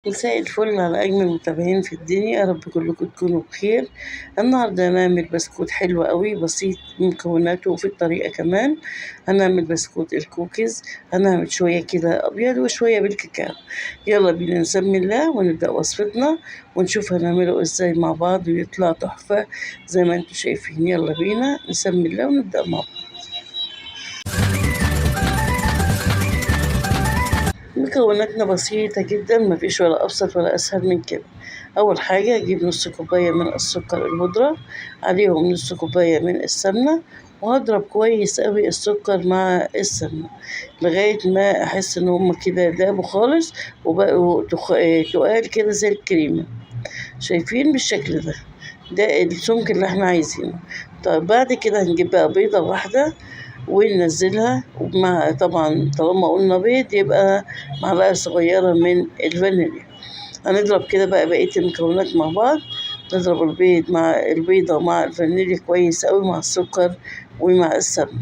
مساء الفل على أجمل متابعين في الدنيا، يا رب كلكم تكونوا بخير. النهاردة هنعمل بسكوت حلو قوي بسيط مكوناته وفي الطريقة كمان. هنعمل بسكوت الكوكيز، هنعمل شوية كده أبيض وشوية بالكاكاو. يلا بينا نسمي الله ونبدأ وصفتنا ونشوف هنعمله ازاي مع بعض ويطلع تحفة زي ما انتم شايفين. يلا بينا نسمي الله ونبدأ مع بعض. مكوناتنا بسيطة جدا، مفيش ولا أبسط ولا أسهل من كده. أول حاجة أجيب نص كوباية من السكر البودرة، عليهم نص كوباية من السمنة، وهضرب كويس أوي السكر مع السمنة لغاية ما أحس إن هما كده دابوا خالص وبقوا تقال كده زي الكريمة. شايفين بالشكل ده، ده السمك اللي احنا عايزينه. طيب بعد كده هنجيب بقى بيضة واحدة وننزلها، ومع طبعا طالما قلنا بيض يبقى معلقة صغيرة من الفانيليا. هنضرب كده بقى بقية المكونات مع بعض، نضرب البيض مع البيضة مع الفانيليا كويس أوي مع السكر ومع السمنة.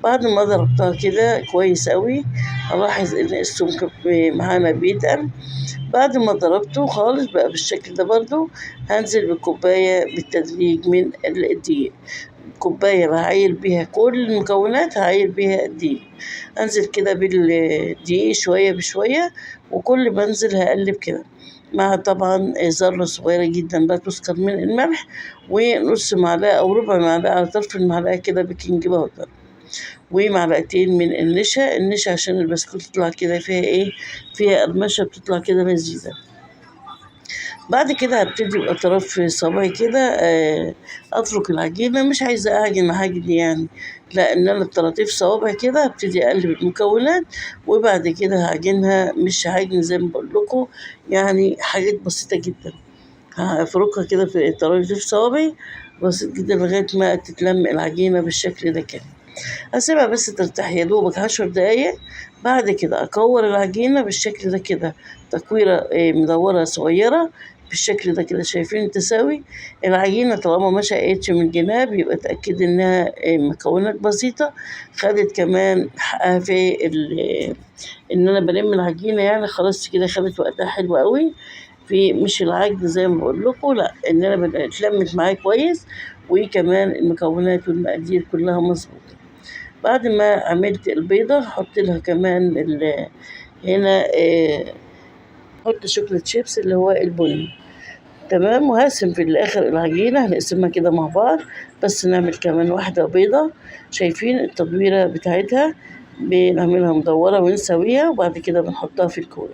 بعد ما ضربتها كده كويس أوي هلاحظ إن السمك معانا بيتقل. بعد ما ضربته خالص بقى بالشكل ده برضو هنزل بكوباية بالتدريج من الدقيق. كوباية بعاير بيها كل المكونات، هعاير بيها الدقيق. انزل كده بالدقيق شوية بشوية، وكل ما انزل هقلب كده مع طبعا ذرة صغيرة جدا لا تذكر من الملح، ونص معلقة أو ربع معلقة على طرف المعلقة كده بيكنج باودر، ومعلقتين من النشا عشان البسكوت تطلع كده فيها ايه، فيها قرمشة بتطلع كده لذيذة. بعد كده هبتدي بأطراف صبعي كده أفرك العجينة، مش عايزة أعجن يعني، لا إن أنا بطراطيف صوابعي كده هبتدي أقلب المكونات، وبعد كده هعجنها مش هعجن زي ما بقول لكم، يعني حاجات بسيطة جدا. هفركها كده في طراطيف صوابعي بسيط جدا لغاية ما تتلم العجينة بالشكل ده كده. أسيبها بس ترتاح يا دوبك 10 دقايق. بعد كده أكور العجينة بالشكل ده كده تكويرة مدورة صغيرة بالشكل ده كده. شايفين تساوي العجينة طالما ما شقتش من الجناب يبقى تأكد إنها مكونات بسيطة. خدت كمان حقها في إن أنا بلم العجينة، يعني خلاص كده خدت وقتها حلو قوي في مش العجن زي ما بقول لكم، لا إن أنا اتلمت معايا كويس، وكمان المكونات والمقادير كلها مظبوطة. بعد ما عملت البيضة هحط لها كمان هنا احط شوكولاتة شيبس اللي هو البني. تمام، وهقسم في الاخر العجينة هنقسمها كده مع بعض، بس نعمل كمان واحدة بيضة. شايفين التدويرة بتاعتها، بنعملها مدورة ونسويها وبعد كده بنحطها في الكوب.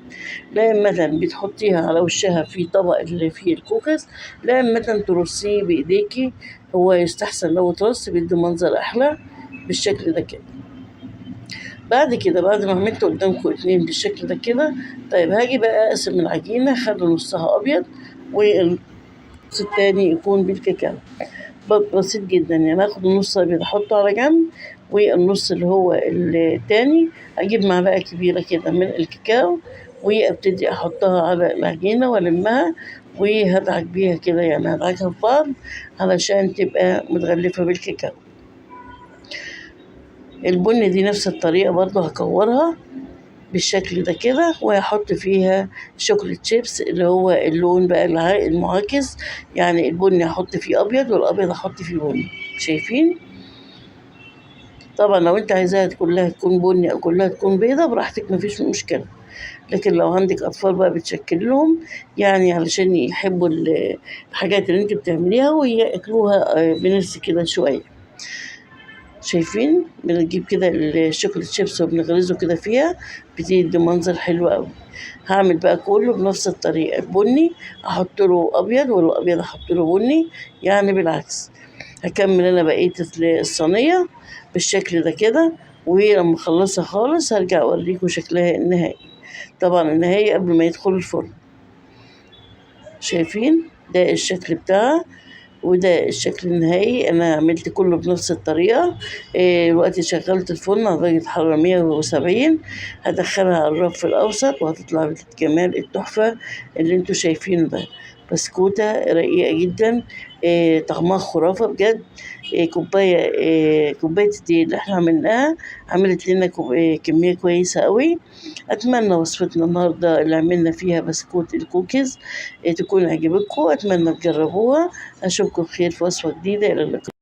لا مثلا بتحطيها على وشها في طبق اللي فيه الكوكس، لا مثلا ترصيه بإيديكي، هو يستحسن لو ترص بيدي منظر أحلى بالشكل ده كده. بعد كده بعد ما عملت قدامكم اتنين بالشكل ده كده، طيب هاجي بقى اقسم العجينة، خلي نصها ابيض والنص التاني يكون بالكاكاو. بسيط جدا يعني، اخد النص ابيض احطه على جنب، والنص اللي هو التاني اجيب معلقة كبيرة كده من الكاكاو وابتدي احطها على العجينة والمها، وهدعك بيها كده يعني هدعكها في بعض علشان تبقى متغلفة بالكاكاو. البن دي نفس الطريقة برضو هكورها بالشكل ده كده، وهحط فيها شوكولاتة شيبس اللي هو اللون بقى المعاكس، يعني البني هحط فيه ابيض والابيض هحط فيه بني. شايفين؟ طبعا لو انت عايزاها كلها تكون بني او كلها تكون بيضة براحتك مفيش مشكلة، لكن لو عندك اطفال بقى بتشكل لهم يعني علشان يحبوا الحاجات اللي انت بتعمليها وياكلوها بنفس كده شوية. شايفين؟ بنجيب كده الشوكولاتة شيبس وبنغرزه كده فيها، بتدي منظر حلو قوي. هعمل بقى كله بنفس الطريقة، البني احط له ابيض والابيض احط له بني، يعني بالعكس. هكمل انا بقية الصينية بالشكل ده كده، ولما اخلصها خالص هرجع اوريكم شكلها النهائي، طبعا النهائي قبل ما يدخل الفرن. شايفين؟ ده الشكل بتاعها وده الشكل النهائي. انا عملت كله بنفس الطريقه. دلوقتي شغلت الفرن على درجه حراره 170، هدخلها على الرف الاوسط وهتطلع بالجمال التحفه اللي انتوا شايفينه ده. بسكوتة رقيقة جدا، طعمها خرافة بجد. كوباية الدقيق اللي احنا عملناها عملت لنا كمية كويسة قوي. أتمنى وصفتنا النهاردة اللي عملنا فيها بسكوت الكوكيز تكون عجبتكم، أتمنى تجربوها. أشوفكم بخير في وصفة جديدة، إلى اللقاء.